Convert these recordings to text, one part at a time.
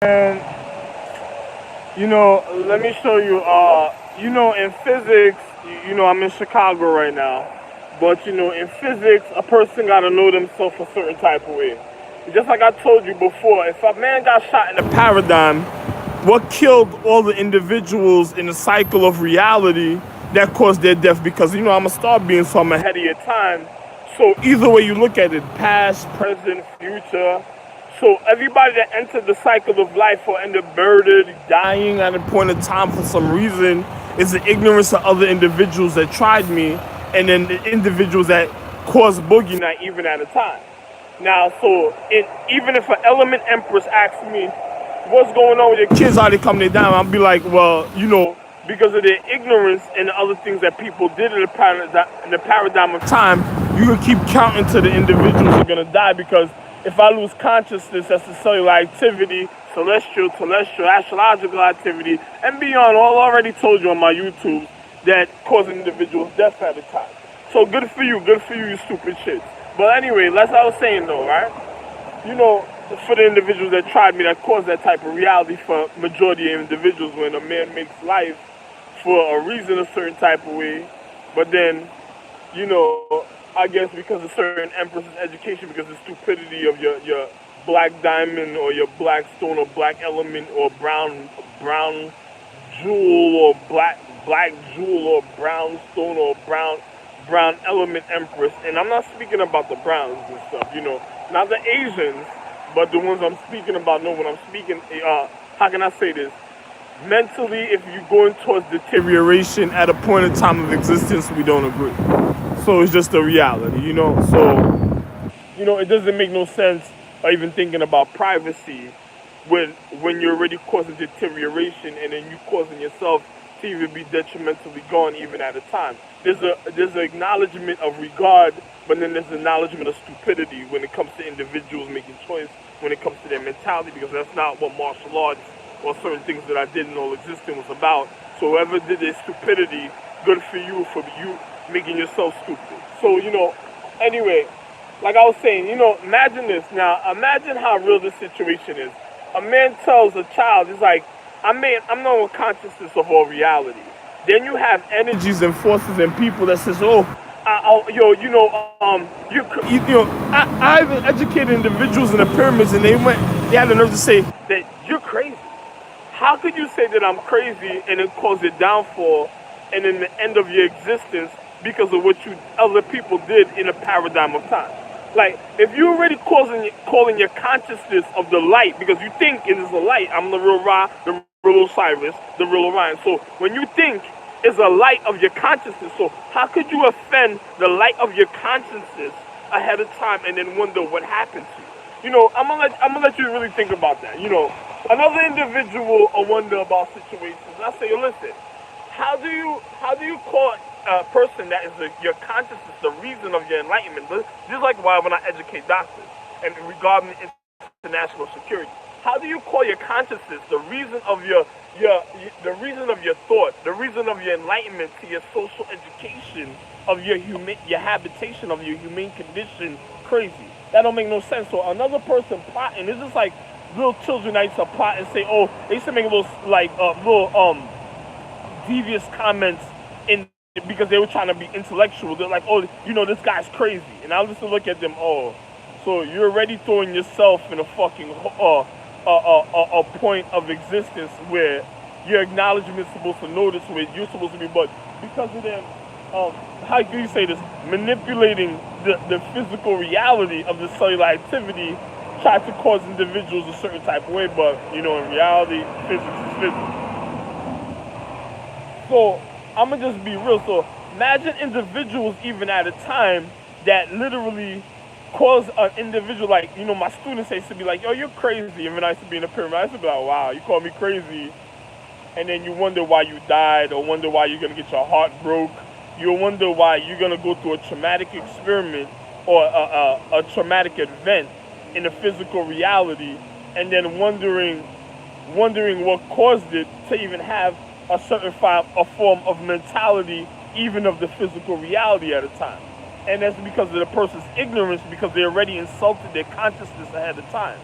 And let me show you. In physics, I'm in Chicago right now, but in physics, a person gotta know themselves a certain type of way. Just like I told you before, if a man got shot in a paradigm, what killed all the individuals in the cycle of reality that caused their death? Because I'm a star being, so I'm ahead of your time. So either way you look at it, past, present, future. So everybody that entered the cycle of life or ended up murdered, dying at a point in time for some reason is the ignorance of other individuals that tried me, and then the individuals that caused boogie night even at a time. Now, even if an element empress asks me, what's going on with your kids, how they come they down, I'll be like, well, because of their ignorance and the other things that people did in the paradigm of time, you can keep counting to the individuals who are going to die. Because if I lose consciousness, that's the cellular activity, celestial, telestial, astrological activity, and beyond, all I already told you on my YouTube, that cause individuals death at a time. So good for you, you stupid shits. But anyway, that's what I was saying though, right? You know, for the individuals that tried me, that caused that type of reality for majority of individuals, when a man makes life for a reason a certain type of way, but then, I guess because of certain empress's education, because of the stupidity of your black diamond or your black stone or black element or brown jewel or black jewel or brown stone or brown element empress. And I'm not speaking about the browns and stuff, not the Asians, but the ones I'm speaking about know what I'm speaking. How can I say this? Mentally, if you're going towards deterioration at a point in time of existence, we don't agree. So it's just a reality. So it doesn't make no sense or even thinking about privacy when you're already causing deterioration, and then you causing yourself to even be detrimentally gone even at a time. There's an acknowledgement of regard, but then there's an acknowledgement of stupidity when it comes to individuals making choice, when it comes to their mentality, because that's not what martial arts or certain things that I didn't know existed was about. So whoever did this stupidity, good for you making yourself stupid. So, anyway, like I was saying, imagine this. Now, imagine how real this situation is. A man tells a child, it's like, I'm not consciousness of all reality. Then you have energies and forces and people that says, oh, I've educated individuals in the pyramids, and they had the nerve to say that you're crazy. How could you say that I'm crazy and then cause your downfall and then the end of your existence because of what other people did in a paradigm of time? Like, if you're already calling your consciousness of the light, because you think it is a light, I'm the real Ra, the real Osiris, the real Orion. So when you think it's a light of your consciousness, so how could you offend the light of your consciousness ahead of time and then wonder what happened to you? I'm gonna let you really think about that. Another individual will wonder about situations. And I say, listen, how do you call a person that is your consciousness the reason of your enlightenment? Just like why when I educate doctors and regarding international security, how do you call your consciousness the reason of the reason of your thought, the reason of your enlightenment to your social education of your habitation of your humane condition crazy? That don't make no sense. So another person plotting, it's just like little children that used to plot and say, oh, they used to make little devious comments in because they were trying to be intellectual. They're like, oh, this guy's crazy. And I used to look at them, oh, so you're already throwing yourself in a fucking a point of existence where your acknowledgement is supposed to notice where you're supposed to be, but because of them, how do you say this, manipulating the physical reality of the cellular activity, try to cause individuals a certain type of way, but in reality, physics is physics. So I'm gonna just be real. So imagine individuals even at a time that literally cause an individual, like, my students used to be like, yo, you're crazy. And when I used to be in the pyramid, I used to be like, wow, you call me crazy. And then you wonder why you died, or wonder why you're gonna get your heart broke. You'll wonder why you're gonna go through a traumatic experiment or a traumatic event in the physical reality, and then wondering what caused it to even have a certain form of mentality, even of the physical reality at a time. And that's because of the person's ignorance, because they already insulted their consciousness ahead of time.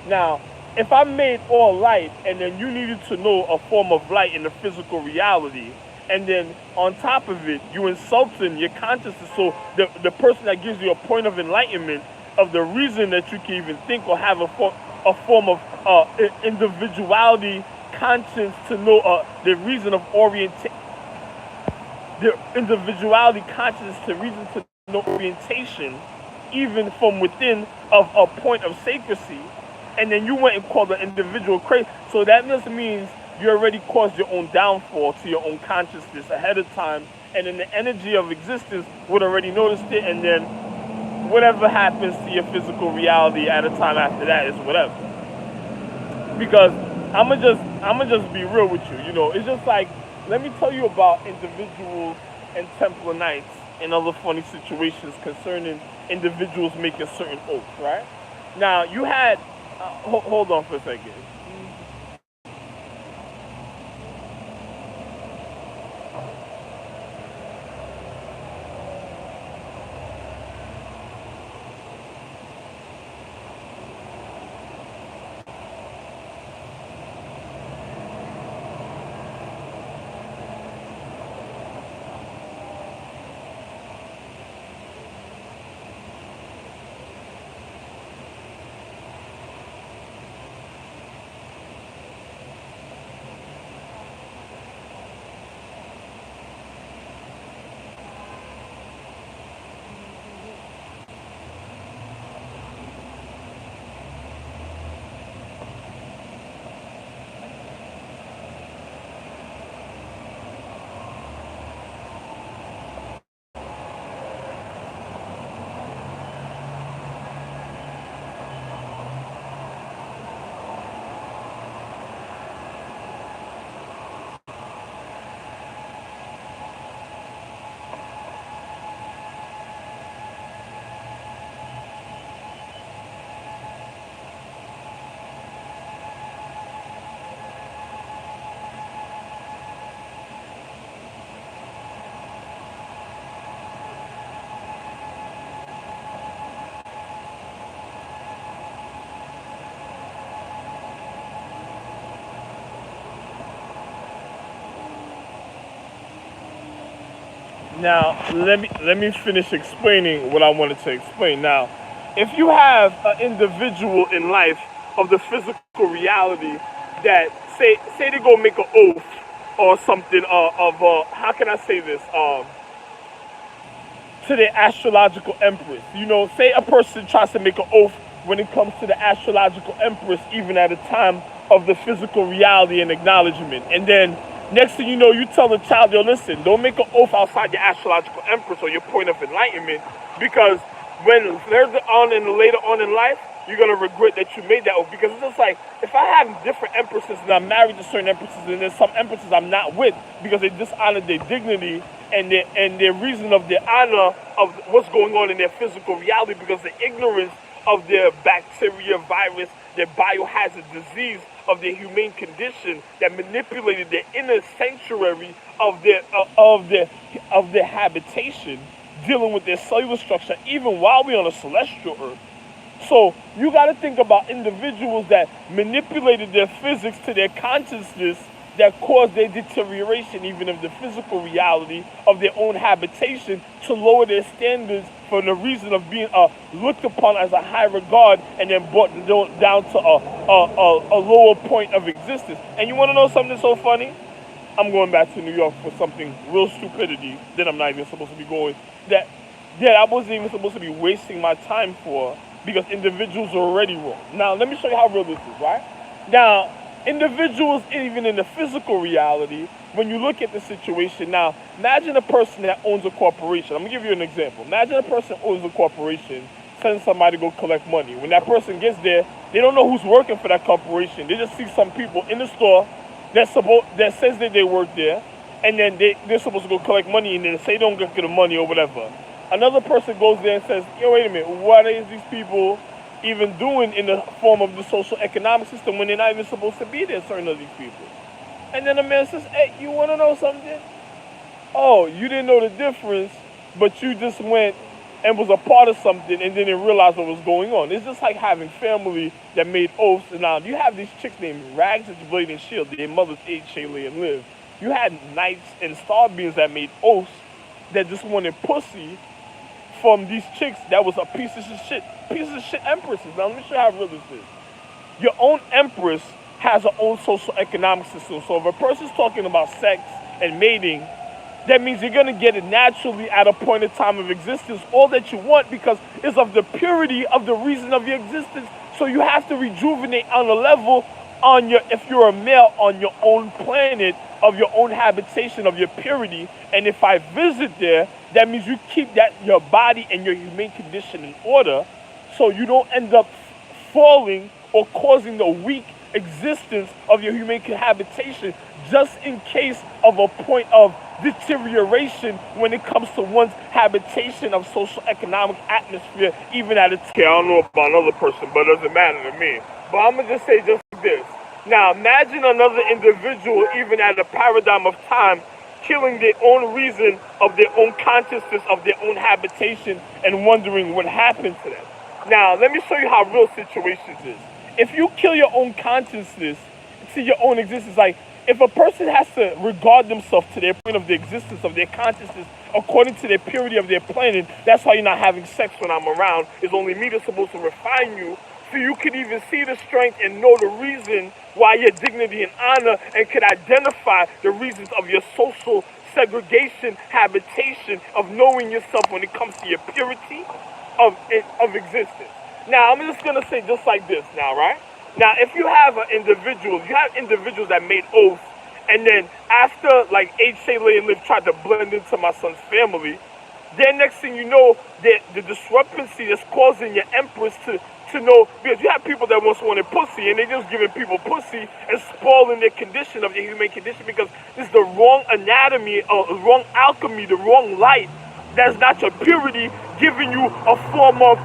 Now, if I made all light and then you needed to know a form of light in the physical reality, and then on top of it, you insulting your consciousness, so the person that gives you a point of enlightenment of the reason that you can even think or have a form of individuality, conscience to know the reason of the individuality, conscience to reason to know orientation, even from within of a point of sacredcy, and then you went and called the individual crazy. So that just means you already caused your own downfall to your own consciousness ahead of time, and then the energy of existence would already noticed it, and then whatever happens to your physical reality at a time after that is whatever. Because I'ma just be real with you. You know, it's just like, let me tell you about individuals and Templar Knights and other funny situations concerning individuals making certain oaths, right? Now, you had, hold on for a second. Now, let me finish explaining what I wanted to explain. Now, if you have an individual in life of the physical reality that say they go make an oath or something of how can I say this, to the astrological empress. You know, say a person tries to make an oath when it comes to the astrological empress, even at a time of the physical reality and acknowledgement. And then next thing you know, you tell the child, yo, listen, don't make an oath outside your astrological empress or your point of enlightenment, because when later on in life, you're gonna regret that you made that oath. Because it's just like, if I have different empresses and I'm married to certain empresses, and there's some empresses I'm not with because they dishonored their dignity and their reason of their honor of what's going on in their physical reality, because the ignorance of their bacteria, virus, their biohazard disease, of their humane condition that manipulated their inner sanctuary of their habitation, dealing with their cellular structure, even while we're on a celestial earth. So you got to think about individuals that manipulated their physics to their consciousness, that caused their deterioration even of the physical reality of their own habitation, to lower their standards for the reason of being looked upon as a high regard, and then brought down to a lower point of existence. And you want to know something so funny? I'm going back to New York for something real stupidity that I'm not even supposed to be going, that I wasn't even supposed to be wasting my time for, because individuals are already wrong. Now, let me show you how real this is, right? Now, individuals, even in the physical reality, when you look at the situation, now, imagine a person that owns a corporation. I'm going to give you an example. Imagine a person owns a corporation, sends somebody to go collect money. When that person gets there, they don't know who's working for that corporation. They just see some people in the store that says that they work there, and then they're supposed to go collect money, and then say they don't get the money or whatever. Another person goes there and says, yo, wait a minute, what is these people even doing in the form of the social economic system when they're not even supposed to be there, certain of these people? And then the man says, hey, you want to know something? Oh, you didn't know the difference, but you just went and was a part of something and didn't realize what was going on. It's just like having family that made oaths. And now you have these chicks named Rags, Blade, and Shield. Their mothers ate Shaylee and Liv. You had knights and star beings that made oaths that just wanted pussy from these chicks that was a piece of shit empresses. Now let me show you how real this is. Your own empress has her own social economic system. So if a person's talking about sex and mating, that means you're going to get it naturally at a point in time of existence, all that you want, because it's of the purity of the reason of your existence. So you have to rejuvenate on a level on your, if you're a male, on your own planet, of your own habitation, of your purity. And if I visit there, that means you keep that your body and your humane condition in order, so you don't end up falling or causing the weak existence of your humane habitation, just in case of a point of deterioration when it comes to one's habitation of social economic atmosphere, even at its. Okay, I don't know about another person, but it doesn't matter to me. But I'm gonna just say just like this. Now imagine another individual, even at a paradigm of time, killing their own reason of their own consciousness of their own habitation and wondering what happened to them. Now let me show you how real situations is. If you kill your own consciousness to your own existence, like if a person has to regard themselves to their point of the existence of their consciousness according to the purity of their planet, that's why you're not having sex when I'm around. It's only me that's supposed to refine you, so you can even see the strength and know the reason why your dignity and honor, and can identify the reasons of your social segregation, habitation, of knowing yourself when it comes to your purity of existence. Now, I'm just going to say just like this now, right? Now, if you have individuals that made oaths, and then after, like, Shaylee and Liv tried to blend into my son's family, then next thing you know, the discrepancy that's causing your empress to know, because you have people that once wanted pussy, and they just giving people pussy and spoiling their condition of their human condition, because this is the wrong anatomy, wrong alchemy, the wrong light. That's not your purity, giving you a form of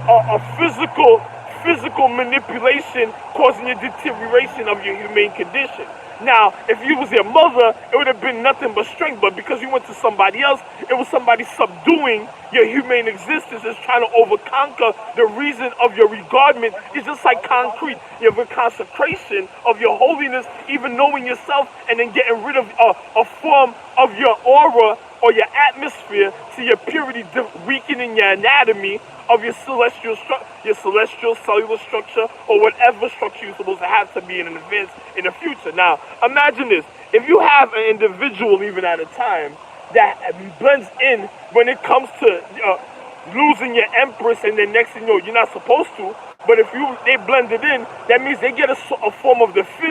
a physical manipulation, causing your deterioration of your humane condition. Now, if you was your mother, it would have been nothing but strength, but because you went to somebody else, it was somebody subduing your humane existence, is trying to overconquer the reason of your regardment. It's just like concrete. You have a consecration of your holiness, even knowing yourself, and then getting rid of a form of your aura or your atmosphere to your purity, weakening your anatomy of your celestial cellular structure, or whatever structure you're supposed to have to be in an advance in the future. Now, imagine this. If you have an individual, even at a time, that blends in when it comes to losing your empress, and then next thing you know, you're not supposed to, but if they blend it in, that means they get a form of the physics